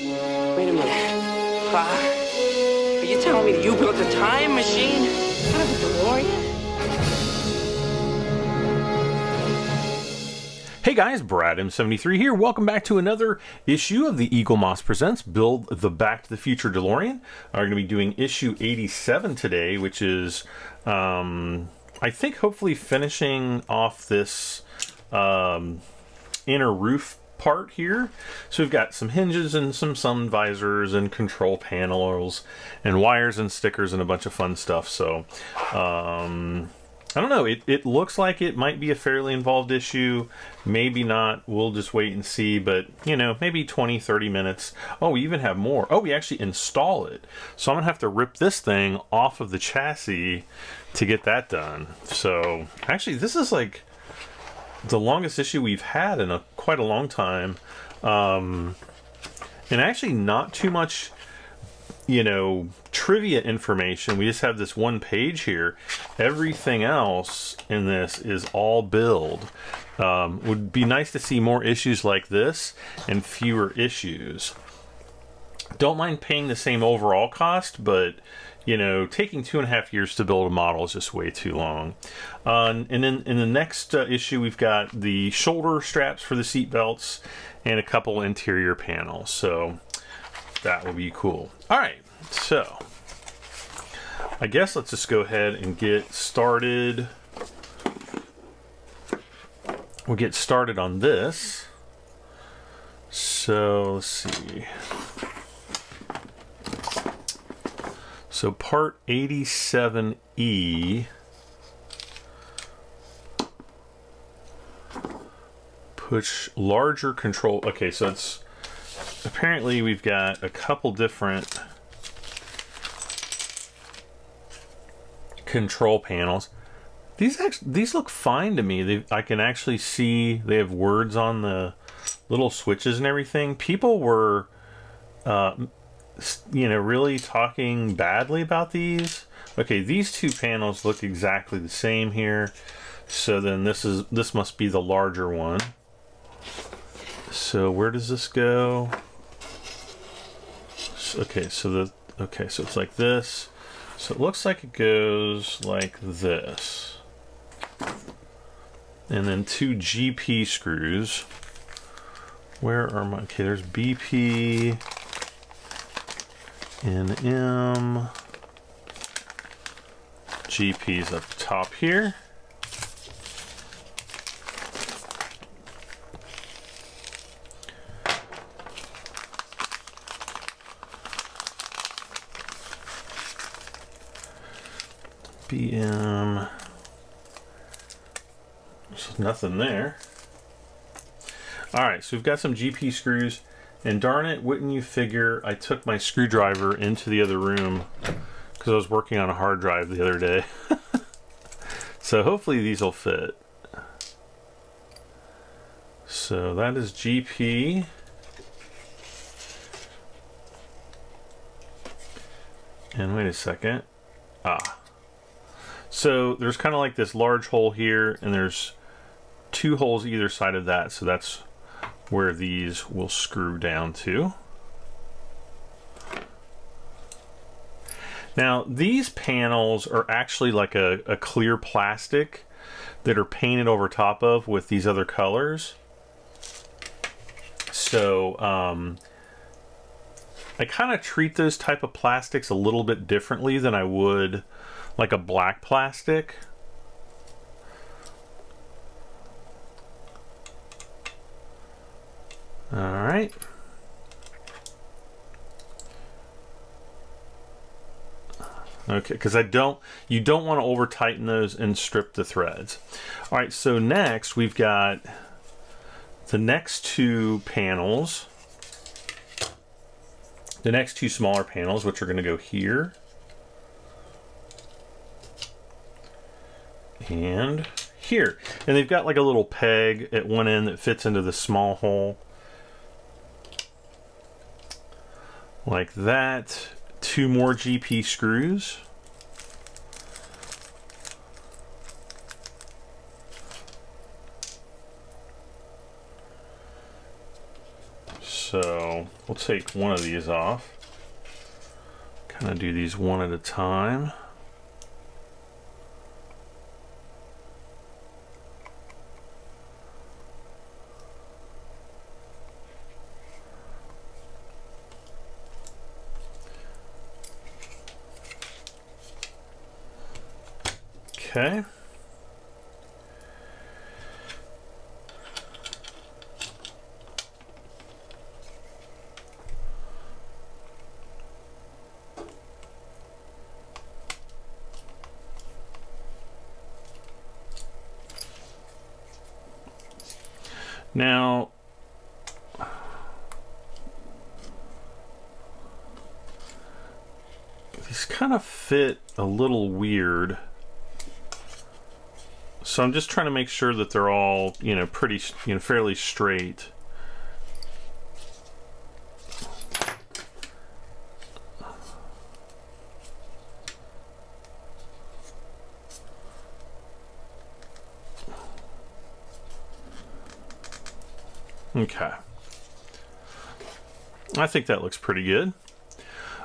Wait a minute. Are you telling me that you built a time machine out of a DeLorean? Hey guys, Brad M73 here. Welcome back to another issue of the Eagle Moss Presents Build the Back to the Future DeLorean. We're going to be doing issue 87 today, which is, I think, hopefully finishing off this inner roof part here. So we've got some hinges and some sun visors and control panels and wires and stickers and a bunch of fun stuff. So I don't know, it looks like it might be a fairly involved issue, maybe not, we'll just wait and see, but you know, maybe 20-30 minutes. Oh, we even have more. Oh, we actually install it, so I'm gonna have to rip this thing off of the chassis to get that done. So actually this is like the longest issue we've had in quite a long time, and actually not too much, you know, trivia information. We just have this one page here. Everything else in this is all build. Would be nice to see more issues like this and fewer issues. Don't mind paying the same overall cost, but you know, taking 2.5 years to build a model is just way too long. And then in the next issue, we've got the shoulder straps for the seat belts and a couple interior panels. So that will be cool. All right, so I guess let's just go ahead and get started. We'll get started on this. So let's see. So part 87E, push larger control. Okay, so it's apparently we've got a couple different control panels. These look fine to me. I can actually see they have words on the little switches and everything. People were you know, really talking badly about these. Okay, these two panels look exactly the same here. So then this must be the larger one. So where does this go? Okay, so so it's like this. So it looks like it goes like this. And then two GP screws. Where are my, okay, there's BP, NM, GP's up top here. BM, there's nothing there. All right, so we've got some GP screws. And darn it, wouldn't you figure I took my screwdriver into the other room because I was working on a hard drive the other day. So hopefully these will fit. So that is GP. And wait a second. So there's kind of like this large hole here, and there's two holes either side of that. So that's where these will screw down to. Now these panels are actually like a clear plastic that are painted over top of with these other colors. So I kind of treat those type of plastics a little bit differently than I would like a black plastic. All right. Okay, because you don't want to over tighten those and strip the threads. All right, so next we've got the next two panels, the next two smaller panels, which are going to go here and here. And they've got like a little peg at one end that fits into the small hole. Like that. Two more GP screws. So we'll take one of these off. Kind of do these one at a time. Okay. Now, these kind of fit a little weird. So I'm just trying to make sure that they're all, you know, pretty, you know, fairly straight. Okay. I think that looks pretty good.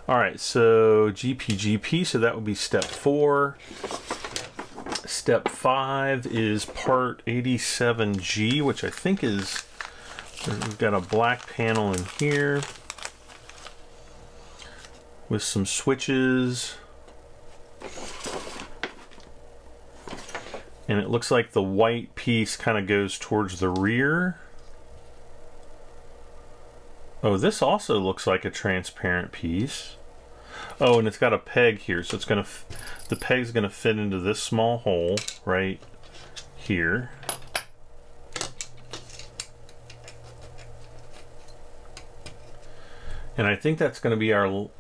All right, so GPGP, so that would be step 4. Step 5 is part 87G, which I think is, we've got a black panel in here with some switches. And it looks like the white piece kind of goes towards the rear. Oh, this also looks like a transparent piece. Oh, and it's got a peg here, so it's gonna, the peg's gonna fit into this small hole right here. And I think that's gonna be our, no,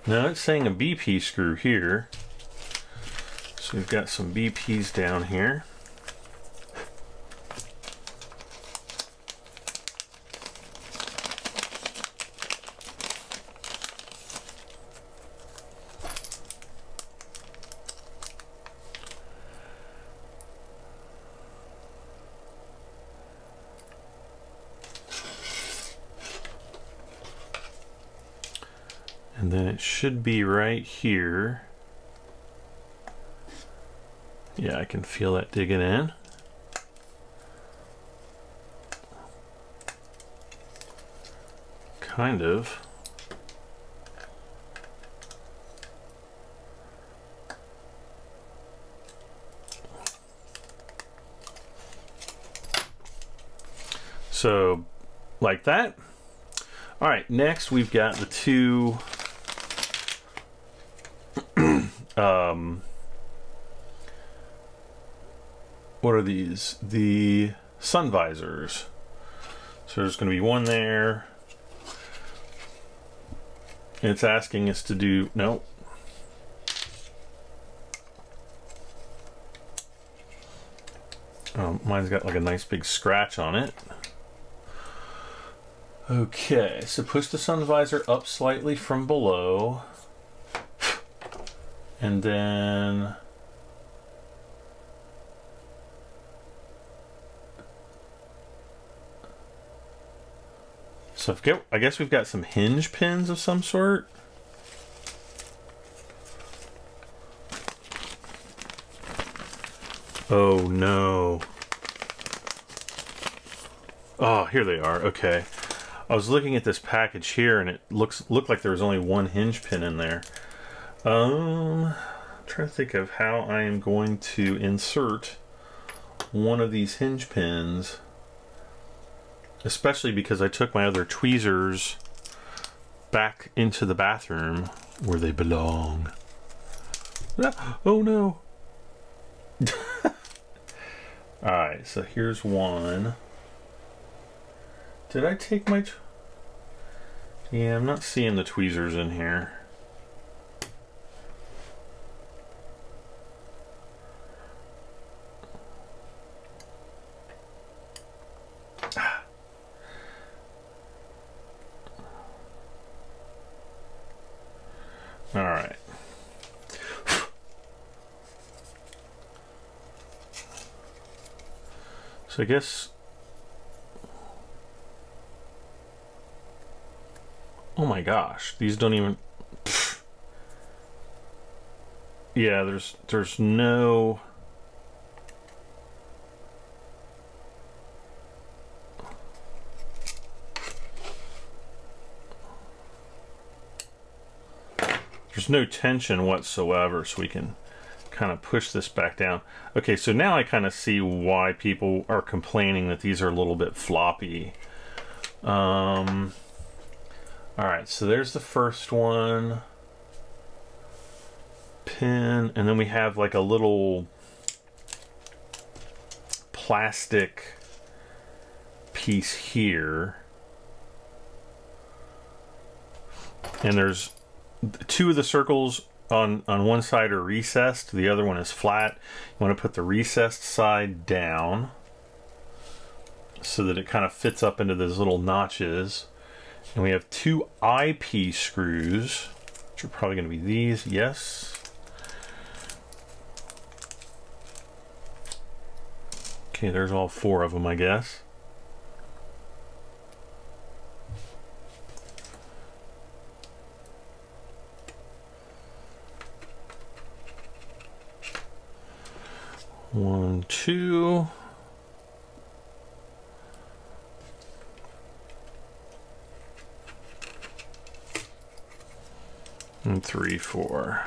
it's saying a BP screw here. So we've got some BPs down here. And then it should be right here. Yeah, I can feel that digging in. Kind of. So, like that. All right, next we've got the two what are these? The sun visors. So there's going to be one there. And it's asking us to do, no. Mine's got like a nice big scratch on it. Okay, so push the sun visor up slightly from below. And then so I guess we've got some hinge pins of some sort. Oh no. Oh, here they are. Okay. I was looking at this package here and it looked like there was only one hinge pin in there. I'm trying to think of how I am going to insert one of these hinge pins, especially because I took my other tweezers back into the bathroom where they belong. Oh no. Alright, so here's one. Did I take my... Yeah, I'm not seeing the tweezers in here. All right. So I guess Oh my gosh, these don't even... Pfft. Yeah, there's no... There's no tension whatsoever, so we can kind of push this back down. Okay, so now I kind of see why people are complaining that these are a little bit floppy. All right, so there's the first one. Pin, and then we have like a little plastic piece here. And there's two of the circles on one side are recessed, the other one is flat. You want to put the recessed side down so that it kind of fits up into those little notches. And we have two eyepiece screws, which are probably going to be these. Yes. Okay, there's all four of them, I guess. One, two. And 3, 4.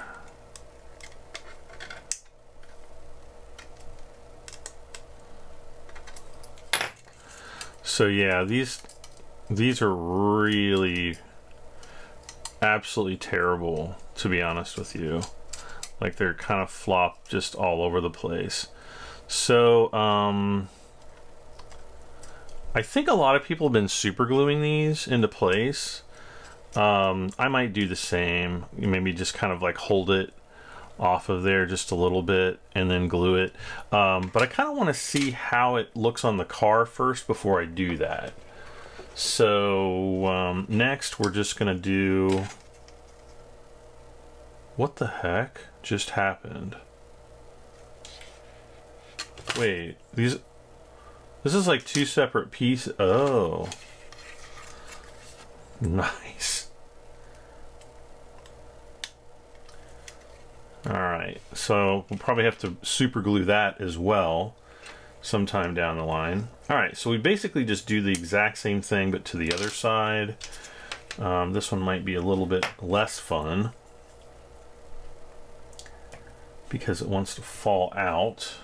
So yeah, these are really absolutely terrible, to be honest with you. Like, they're kind of flop just all over the place. So I think a lot of people have been super gluing these into place. I might do the same. Maybe just kind of like hold it off of there just a little bit and then glue it. But I kind of want to see how it looks on the car first before I do that. So next we're just gonna do... What the heck just happened? Wait, this is like two separate pieces. Oh, nice. All right, so we'll probably have to super glue that as well sometime down the line. All right, so we basically just do the exact same thing but to the other side. This one might be a little bit less fun because it wants to fall out.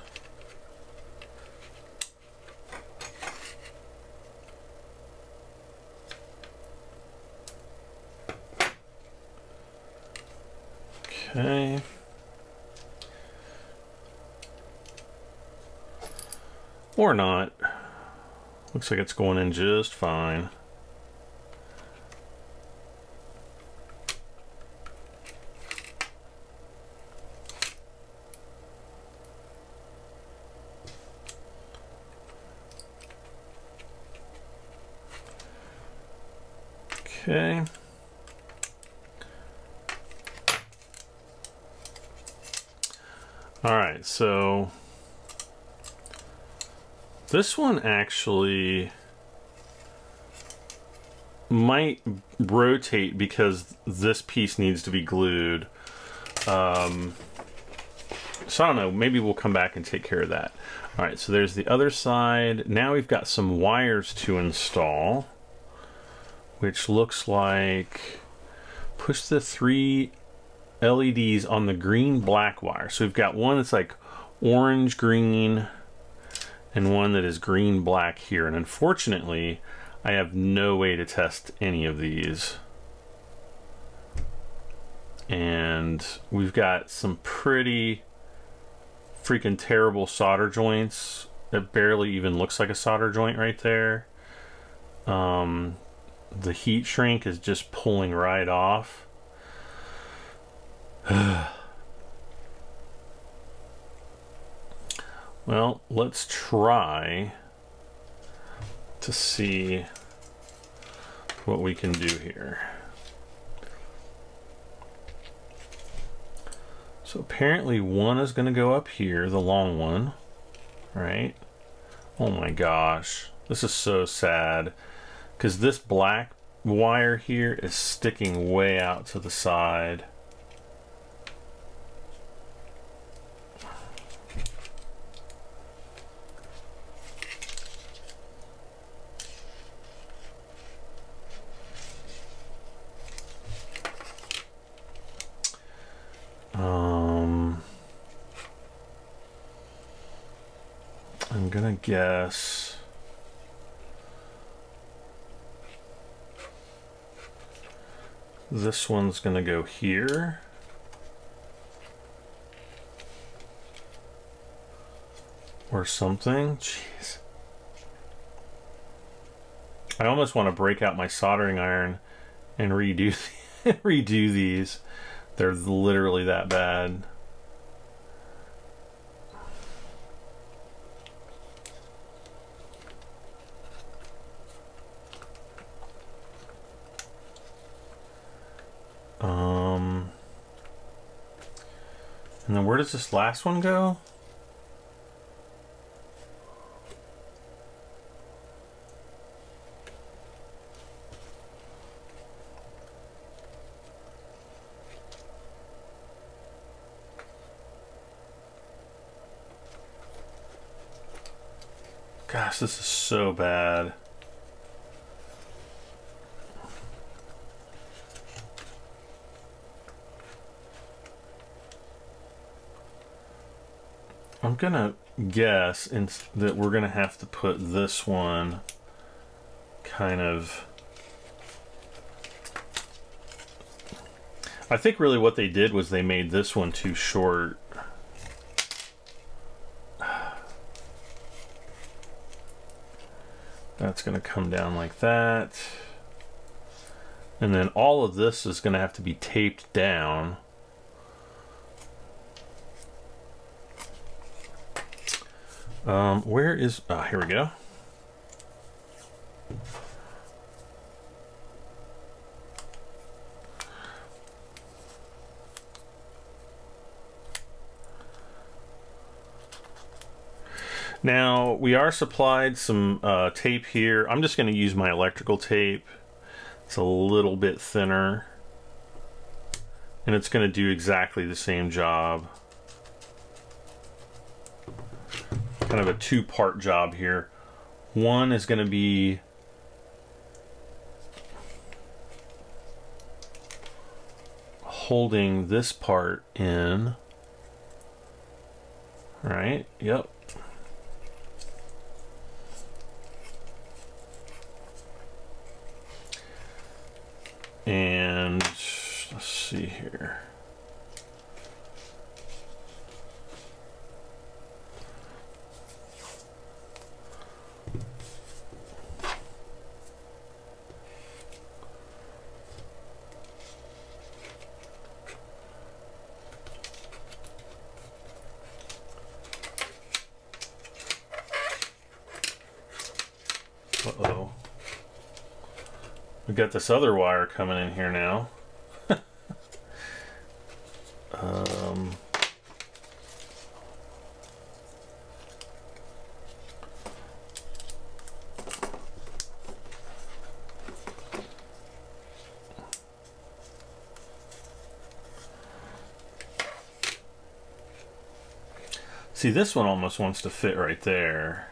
Okay. Or not. Looks like it's going in just fine. Okay. All right, so this one actually might rotate because this piece needs to be glued. So I don't know, maybe we'll come back and take care of that. All right, so there's the other side. Now we've got some wires to install, which looks like push the 3 LEDs on the green black wire. So we've got one that's like orange green and one that is green black here. And unfortunately, I have no way to test any of these. And we've got some pretty freaking terrible solder joints. It barely even looks like a solder joint right there. The heat shrink is just pulling right off. Well, let's try to see what we can do here. So apparently one is going to go up here, the long one, right? Oh my gosh, this is so sad because this black wire here is sticking way out to the side. I'm gonna guess this one's gonna go here. Or something. Jeez. I almost want to break out my soldering iron and redo these. They're literally that bad. And then where does this last one go? Gosh, this is so bad. I'm gonna guess that we're gonna have to put this one kind of... I think really what they did was they made this one too short. That's gonna come down like that. And then all of this is gonna have to be taped down. Where is, here we go. Now, we are supplied some tape here. I'm just going to use my electrical tape. It's a little bit thinner. And it's going to do exactly the same job. Kind of a two-part job here. One is going to be holding this part in. Right? Yep. And let's see here. Uh-oh. We got this other wire coming in here now. See, this one almost wants to fit right there.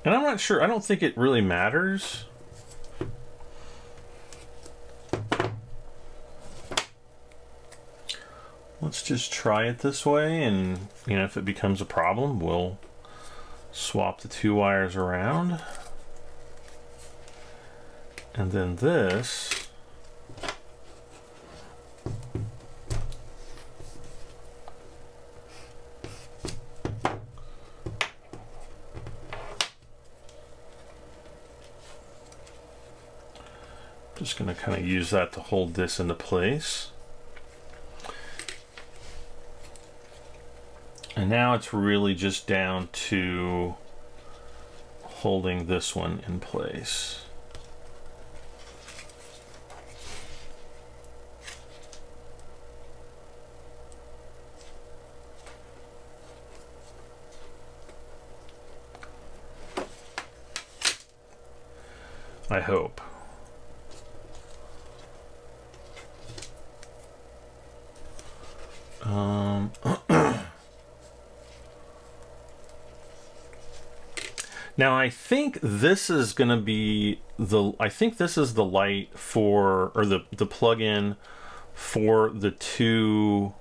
And I'm not sure, I don't think it really matters. Let's just try it this way, and you know, if it becomes a problem, we'll swap the two wires around. And then this, just going to kind of use that to hold this into place. And now it's really just down to holding this one in place. I hope. Now I think this is going to be I think this is the light for, or the plug-in for the 2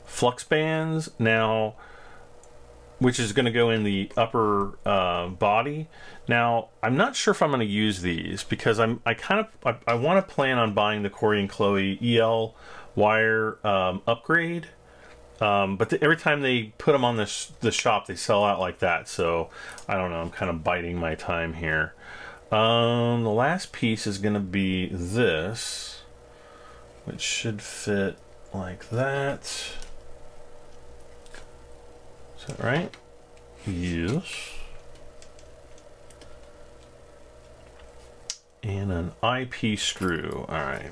flux bands now, which is going to go in the upper body. Now I'm not sure if I'm going to use these because I want to plan on buying the Corey and Chloe EL wire upgrade. But every time they put them on the shop, they sell out like that. So I don't know. I'm kind of biding my time here. The last piece is going to be this, which should fit like that. Is that right? Yes. And an IP screw. All right.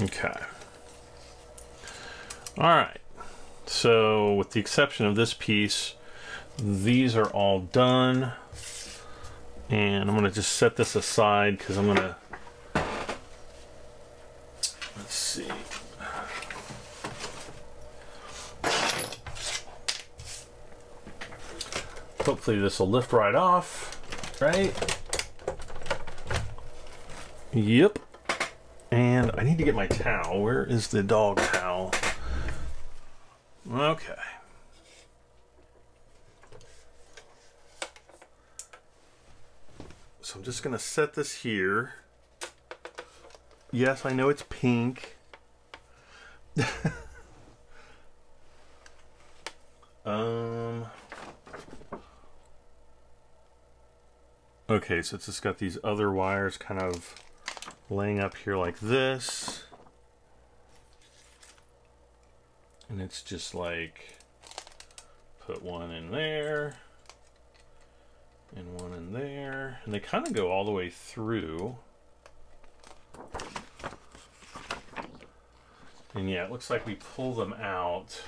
Okay. All right. So with the exception of this piece, these are all done. And I'm going to just set this aside because I'm going to, let's see. Hopefully this will lift right off, right? Yep. And I need to get my towel. Where is the dog towel? Okay. So I'm just going to set this here. Yes, I know it's pink. Okay, so it's just got these other wires kind of laying up here like this, and it's just like put one in there and one in there, and they kind of go all the way through. And yeah, it looks like we pull them out.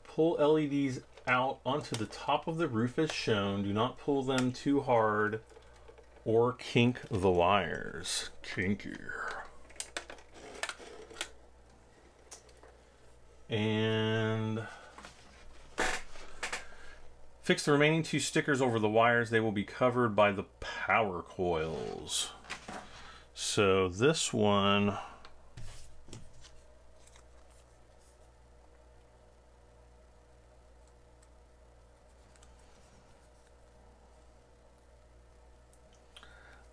Pull LEDs out onto the top of the roof as shown. Do not pull them too hard or kink the wires. Kinkier. And fix the remaining 2 stickers over the wires. They will be covered by the power coils. So this one,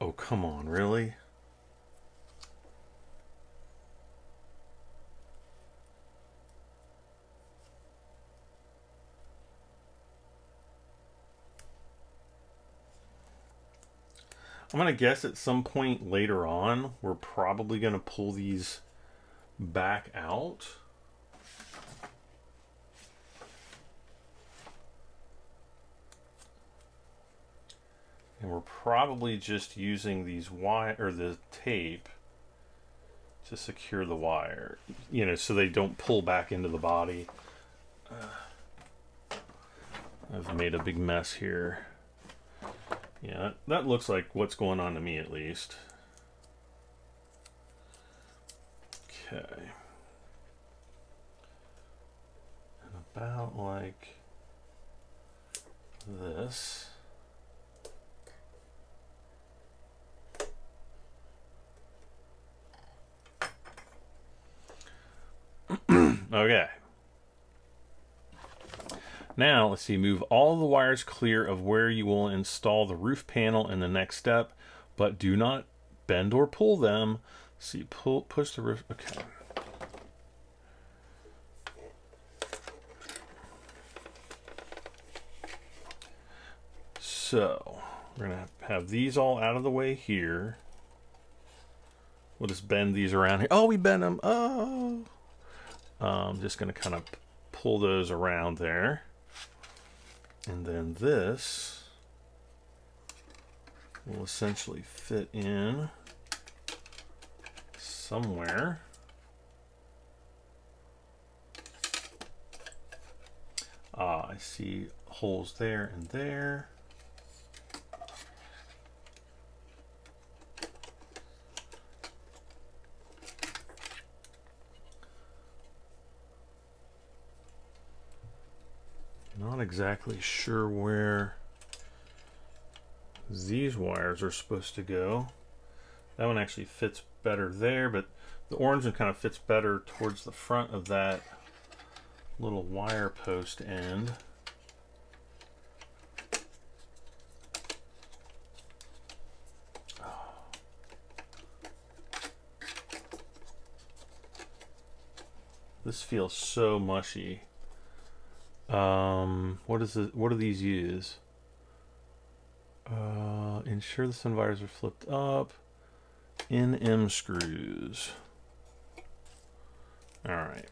oh, come on, really? I'm going to guess at some point later on, we're probably going to pull these back out. And we're probably just using these wire or the tape to secure the wire, you know, so they don't pull back into the body. I've made a big mess here. Yeah, that looks like what's going on to me at least. Okay. And about like this. Okay. Now, let's see, move all the wires clear of where you will install the roof panel in the next step, but do not bend or pull them. See, push the roof, okay. so we're gonna have these all out of the way here. We'll just bend these around here. Oh, we bend them. Oh, I'm just gonna kind of pull those around there, and then this will essentially fit in somewhere. Ah, I see holes there and there. Not exactly sure where these wires are supposed to go. That one actually fits better there, but the orange one kind of fits better towards the front of that little wire post end. This feels so mushy. What do these use? Ensure the sun wires are flipped up. NM screws. All right.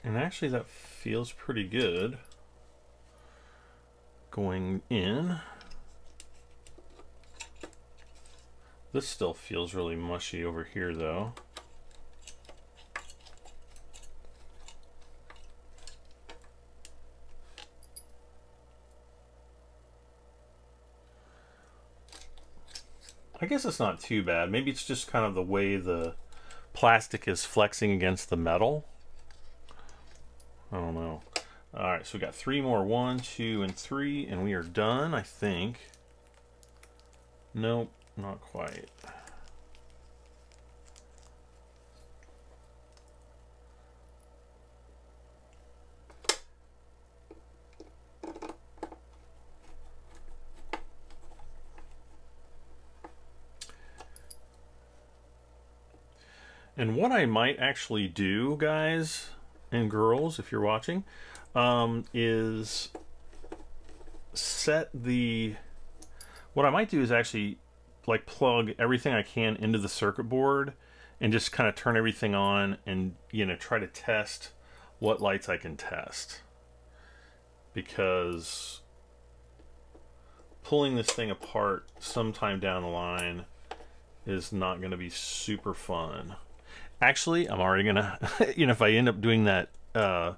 And actually that feels pretty good going in. This still feels really mushy over here though. I guess it's not too bad. Maybe it's just kind of the way the plastic is flexing against the metal. I don't know. All right, so we got 3 more. 1, 2, and 3, and we are done, I think. Nope, not quite. And what I might actually do, guys and girls, if you're watching, is set the... What I might do is actually like plug everything I can into the circuit board and just kind of turn everything on and, you know, try to test what lights I can test. Because pulling this thing apart sometime down the line is not going to be super fun. Actually, I'm already gonna, you know, if I end up doing that EL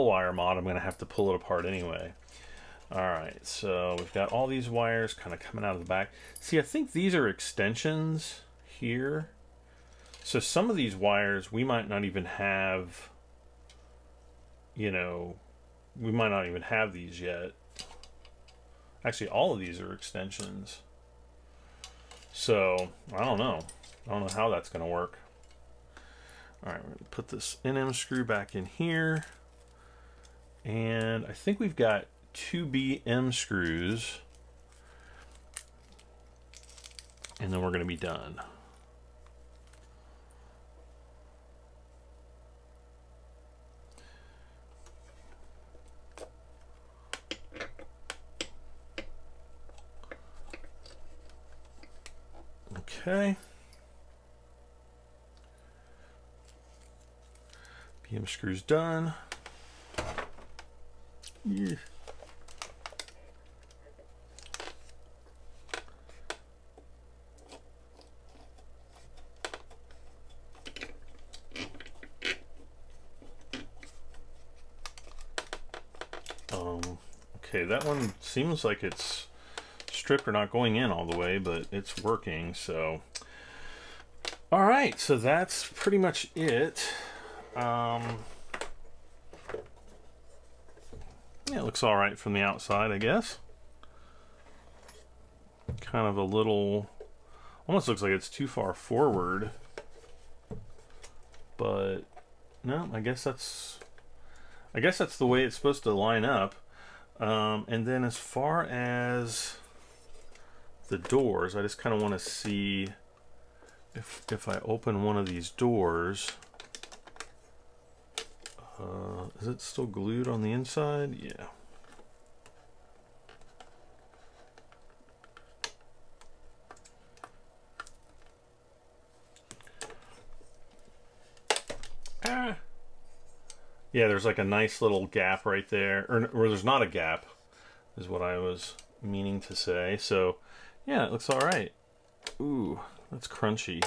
wire mod, I'm gonna have to pull it apart anyway. All right, so we've got all these wires kind of coming out of the back. See, I think these are extensions here. So some of these wires we might not even have, you know, we might not even have these yet. Actually, all of these are extensions. So, I don't know. I don't know how that's gonna work. All right, we're gonna put this NM screw back in here. And I think we've got 2 BM screws. And then we're gonna be done. Okay. BM screws done. Yeah. Okay, that one seems like it's stripped or not going in all the way, but it's working, so. All right, so that's pretty much it. Yeah, it looks all right from the outside, I guess. Kind of a little, almost looks like it's too far forward, but no, I guess that's the way it's supposed to line up. And then as far as the doors, I just kind of want to see if I open one of these doors, is it still glued on the inside? Yeah. Yeah, there's like a nice little gap right there, or there's not a gap, is what I was meaning to say. So, yeah, it looks all right. Ooh, that's crunchy.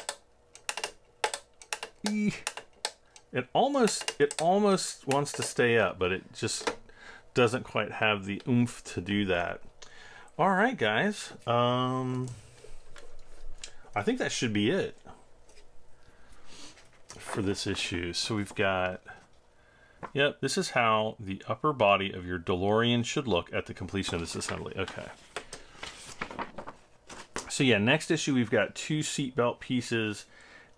It almost wants to stay up, but it just doesn't quite have the oomph to do that. All right, guys. I think that should be it for this issue. So we've got. Yep, this is how the upper body of your DeLorean should look at the completion of this assembly. Okay. So yeah, next issue we've got 2 seatbelt pieces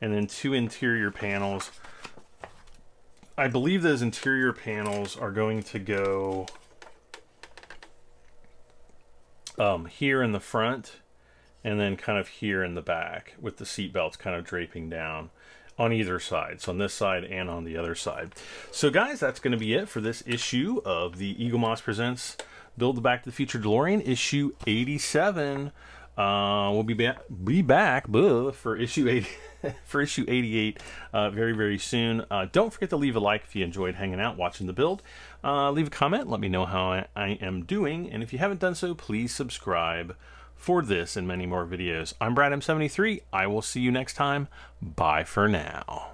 and then 2 interior panels. I believe those interior panels are going to go here in the front and then kind of here in the back with the seatbelts kind of draping down on either side, so on this side and on the other side. So guys, that's going to be it for this issue of the Eaglemoss Presents Build the Back to the Future DeLorean, issue 87. We'll be back for issue 80 for issue 88 very, very soon. Don't forget to leave a like if you enjoyed hanging out watching the build. Leave a comment, let me know how I am doing, and if you haven't done so, please subscribe for this and many more videos. I'm Brad M73. I will see you next time. Bye for now.